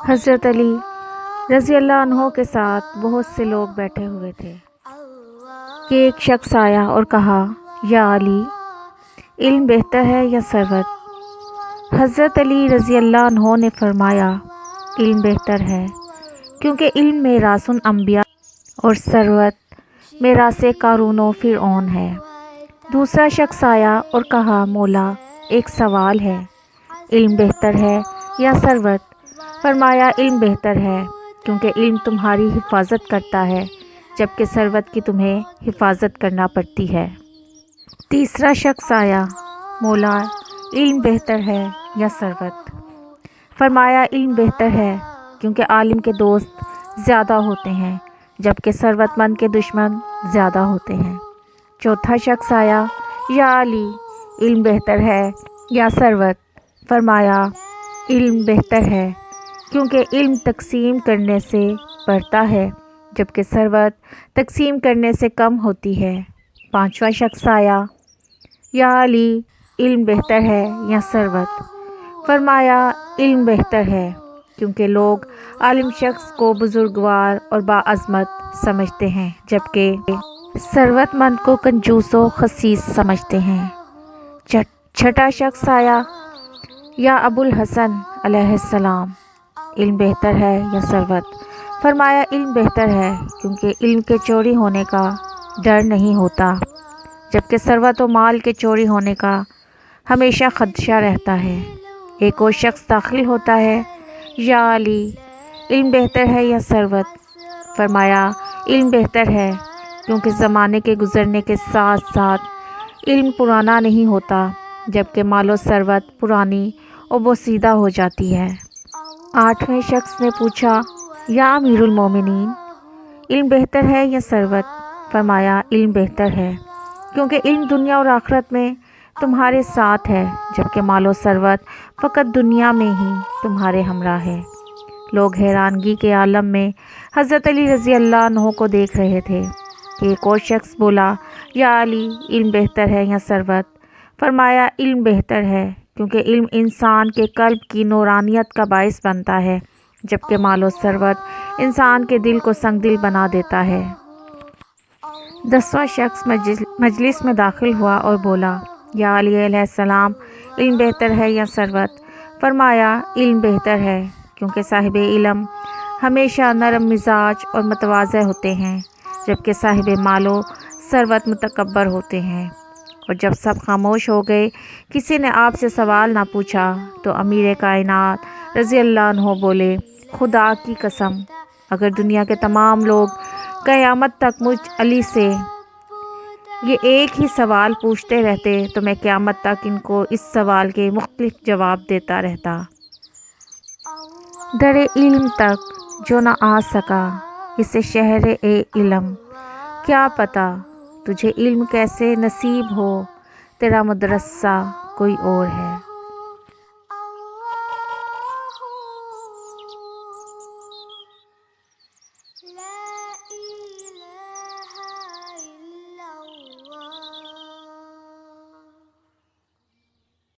حضرت علی رضی اللہ عنہ کے ساتھ بہت سے لوگ بیٹھے ہوئے تھے کہ ایک شخص آیا اور کہا، یا علی، علم بہتر ہے یا ثروت؟ حضرت علی رضی اللہ عنہ نے فرمایا، علم بہتر ہے، کیونکہ علم میراث الانبیاء اور ثروت میراث قارون و فرعون ہے۔ دوسرا شخص آیا اور کہا، مولا، ایک سوال ہے، علم بہتر ہے یا ثروت؟ فرمایا، علم بہتر ہے، کیونکہ علم تمہاری حفاظت کرتا ہے جبکہ ثروت کی تمہیں حفاظت کرنا پڑتی ہے۔ تیسرا شخص آیا، مولا، علم بہتر ہے یا ثروت؟ فرمایا، علم بہتر ہے، کیونکہ عالم کے دوست زیادہ ہوتے ہیں جبکہ ثروت مند کے دشمن زیادہ ہوتے ہیں۔ چوتھا شخص آیا، یا علی، علم بہتر ہے یا ثروت؟ فرمایا، علم بہتر ہے، کیونکہ علم تقسیم کرنے سے بڑھتا ہے جبکہ ثروت تقسیم کرنے سے کم ہوتی ہے۔ پانچواں شخص آیا، یا علی، علم بہتر ہے یا ثروت؟ فرمایا، علم بہتر ہے، کیونکہ لوگ عالم شخص کو بزرگوار اور باعظمت سمجھتے ہیں جبکہ ثروت مند کو کنجوس و خسیس سمجھتے ہیں۔ چھٹا شخص آیا، یا ابو الحسن علیہ السلام، علم بہتر ہے یا ثروت؟ فرمایا، علم بہتر ہے، کیونکہ علم کے چوری ہونے کا ڈر نہیں ہوتا جبکہ ثروت و مال کے چوری ہونے کا ہمیشہ خدشہ رہتا ہے۔ ایک اور شخص داخل ہوتا ہے، یا علی، علم بہتر ہے یا ثروت؟ فرمایا، علم بہتر ہے، کیونکہ زمانے کے گزرنے کے ساتھ ساتھ علم پرانا نہیں ہوتا جبکہ مال و ثروت پرانی اور بوسیدہ ہو جاتی ہے۔ آٹھویں شخص نے پوچھا، یا امیر المومنین، علم بہتر ہے یا ثروت؟ فرمایا، علم بہتر ہے، کیونکہ علم دنیا اور آخرت میں تمہارے ساتھ ہے جبکہ مال و ثروت فقط دنیا میں ہی تمہارے ہمراہ ہے۔ لوگ حیرانگی کے عالم میں حضرت علی رضی اللہ عنہ کو دیکھ رہے تھے کہ ایک اور شخص بولا، یا علی، علم بہتر ہے یا ثروت؟ فرمایا، علم بہتر ہے، کیونکہ علم انسان کے قلب کی نورانیت کا باعث بنتا ہے جبکہ مال و ثروت انسان کے دل کو سنگ دل بنا دیتا ہے۔ 10واں شخص مجلس میں داخل ہوا اور بولا، یا علی علیہ السلام، علم بہتر ہے یا ثروت؟ فرمایا، علم بہتر ہے، کیونکہ صاحب علم ہمیشہ نرم مزاج اور متواضع ہوتے ہیں جبکہ صاحب مال و ثروت متکبر ہوتے ہیں۔ اور جب سب خاموش ہو گئے، کسی نے آپ سے سوال نہ پوچھا تو امیر کائنات رضی اللہ عنہ بولے، خدا کی قسم، اگر دنیا کے تمام لوگ قیامت تک مجھ علی سے یہ ایک ہی سوال پوچھتے رہتے تو میں قیامت تک ان کو اس سوال کے مختلف جواب دیتا رہتا۔ در علم تک جو نہ آ سکا، اسے شہر علم کیا پتہ، تجھے علم کیسے نصیب ہو، تیرا مدرسہ کوئی اور ہے۔